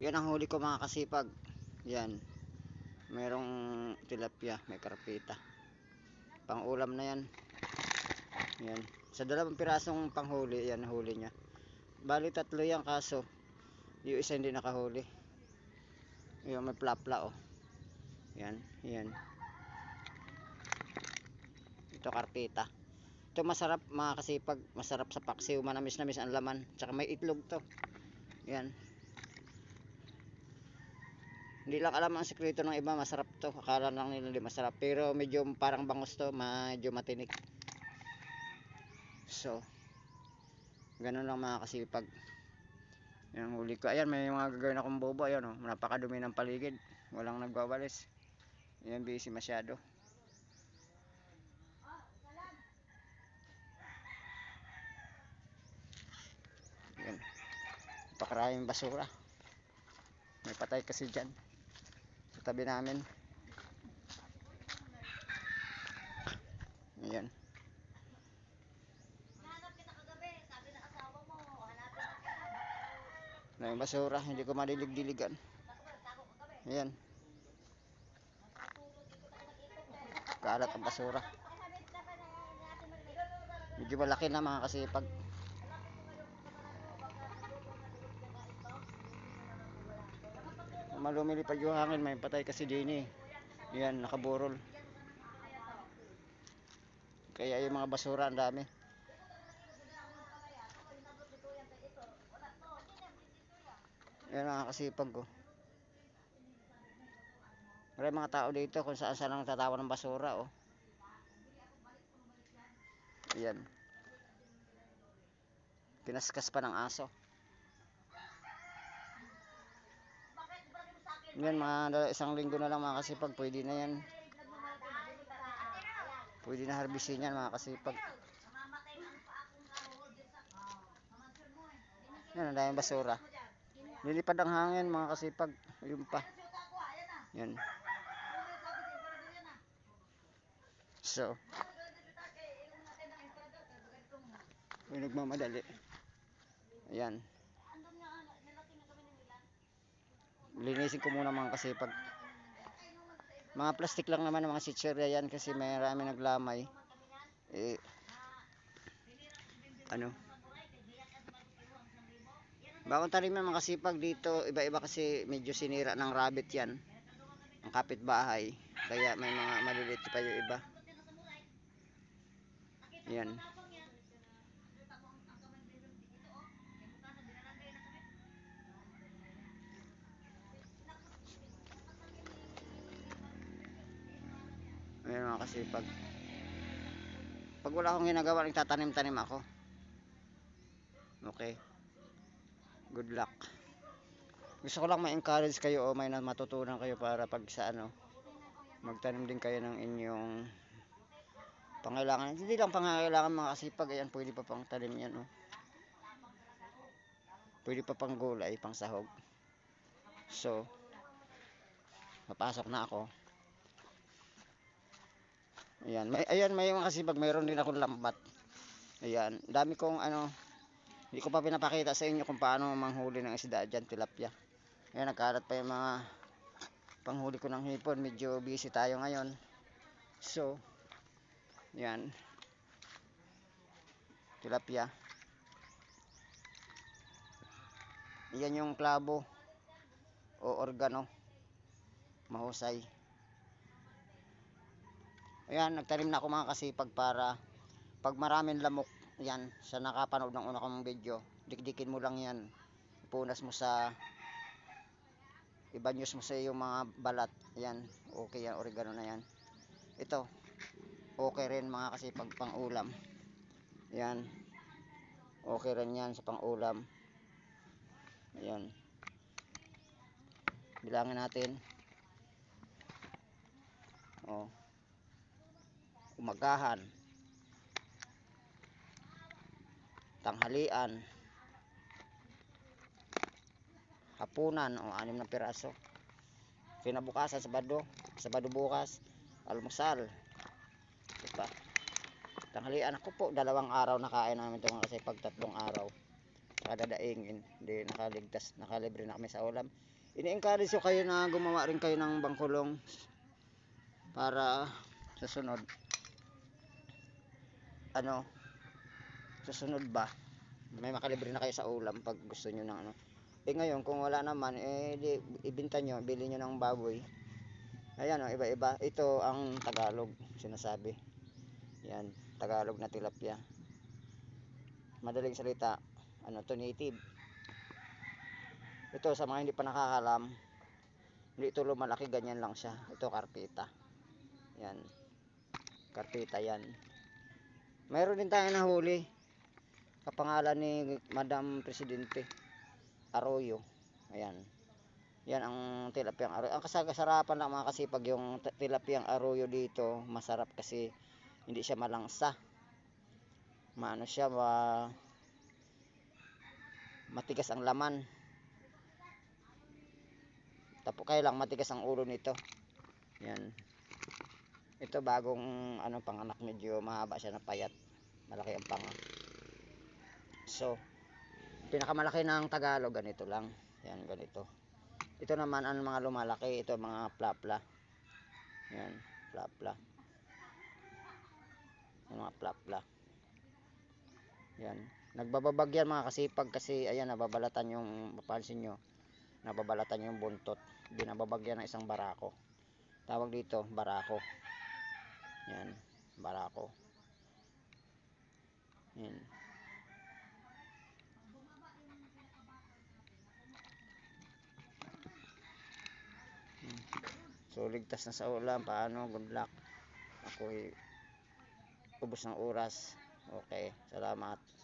Yan ang huli ko mga kasipag. Yan. Merong tilapia, may karpita. Pang ulam na yan. Yan. Sa 2 pirasong panghuli, yan huli niya. Bali 3 yan kaso yung isa hindi nakahuli. Yung may plapla oh. Yan, yan. Ito karpita. Ito masarap mga kasipag, masarap sa paksiw, manamis-namis ang laman. Tsaka may itlog to. Yan. Hindi lang alam ang sekreto ng iba, masarap to. Akala lang nila hindi masarap, pero medyo parang bangus to, medyo matinik. So, ganun lang mga kasipag. Yan ang huli ko. Ayan, may mga gagawin akong bobo. Ayan oh, napakadumi ng paligid. Walang nagwawalis. Ayan, busy masyado. Ayan. Napakaraming basura. May patay kasi dyan sa tabi namin. Ayan. Na yung basura, hindi ko madilig-diligan. Ayan. Kalat ang basura. Medyo malaki na mga kasipag. Lumilipad yung hangin, may patay kasi din eh. Ayan, nakaburol. Kaya yung mga basura ang dami. Ayan mga kasipag ko. May mga tao dito kung saan saan ang tatawa ng basura oh. Ayan. Pinaskas pa ng aso. Yan mga 1 linggo na lang mga kasipag, pwede na yan. Pwede na harbisin yan mga kasipag. Yan, ang daming basura. Lilipad ang hangin mga kasipag. Ayun pa. Yan. So, may nagmamadali. Ayan. Linisin ko muna mga kasipag. Mga plastic lang naman mga sitsura yan kasi marami naglamay. Ano? Bagong taniman mga kasipag dito, iba-iba kasi medyo sinira ng rabbit yan. Ang kapitbahay. Kaya may mga maliliit pa yung iba. Yan. Ayan mga kasipag. Pag wala akong ginagawa, nagtatanim-tanim ako. Okay. Good luck. Gusto ko lang ma-encourage kayo o may matutunan kayo para pag sa ano, magtanim din kayo ng inyong pangailangan. Hindi lang pangailangan mga kasipag. Ayan, pwede pa pang tanim yan oh. Pwede pa pang gulay, pang sahog. So, mapasok na ako. Ayan, may mga kasipag, mayroon din akong lambat. Ayan, dami kong ano, hindi ko pa pinapakita sa inyo kung paano manghuli ng isda dyan, tilapia. Ayan, nagkalat pa yung mga panghuli ko ng hipon. Medyo busy tayo ngayon. So, ayan, tilapia. Ayan yung klabo o organo. Mahusay. Ayan, nagtanim na ako mga kasipag para pag maraming lamok, yan, sa nakapanood ng una kong video, dikdikin mo lang yan, ipunas mo sa, ibanyos mo sa yung mga balat, yan, okay yan, oregano na yan. Ito, okay rin mga kasipag pang ulam. Yan, okay rin yan sa pang ulam. Ayan, bilangin natin. Oh, umagahan, tanghalian, hapunan o 6 na piraso. Kinabukasan Sabado bukas, almusal. Diba? Tanghalian ako po, 2 araw na kain namin ito kasi pag 3 araw. saka dadaingin. Hindi nakaligtas, nakalibre na kami sa ulam. Ini-encourage ko kayo na gumawa rin kayo ng bangkulong para susunod susunod ba may makalibre na kayo sa ulam pag gusto nyo ng ngayon kung wala naman di, ibenta nyo, bili nyo ng baboy. Ayan iba-iba. Ito ang Tagalog sinasabi. Yan, Tagalog na tilapia. Madaling salita, to native. Ito sa mga hindi pa nakakalam, hindi ito lumalaki, ganyan lang siya. Ito karpita. Yan. Karpita yan. Mayroon din tayo nahuli. Kapangalan ni Madam Presidente Arroyo. Ayan. Yan ang tilapiyang Arroyo. Ang kasarapan lang mga kasipag yung tilapiyang Arroyo dito, masarap kasi hindi siya malangsa. Maano siya, matigas ang laman. Tapos kaya lang matigas ang ulo nito. Yan. Ito bagong panganak, medyo mahaba siya na payat. Malaki ang panga. So, pinakamalaki ng Tagalog ganito lang. Yan, ganito. Ito naman ang mga lumalaki, ito mga plapla. Yan, plapla. Yung mga plapla. Yan. Nagbababag yan mga kasipag kasi ayan nababalatan yung, mapansin nyo, nababalatan yung buntot. Binababagyan ng isang barako. Tawag dito barako. Yan, barako. Yan. So ligtas na sa ulam. Paano? Good luck. Ako'y ubos ng oras. Okay, salamat.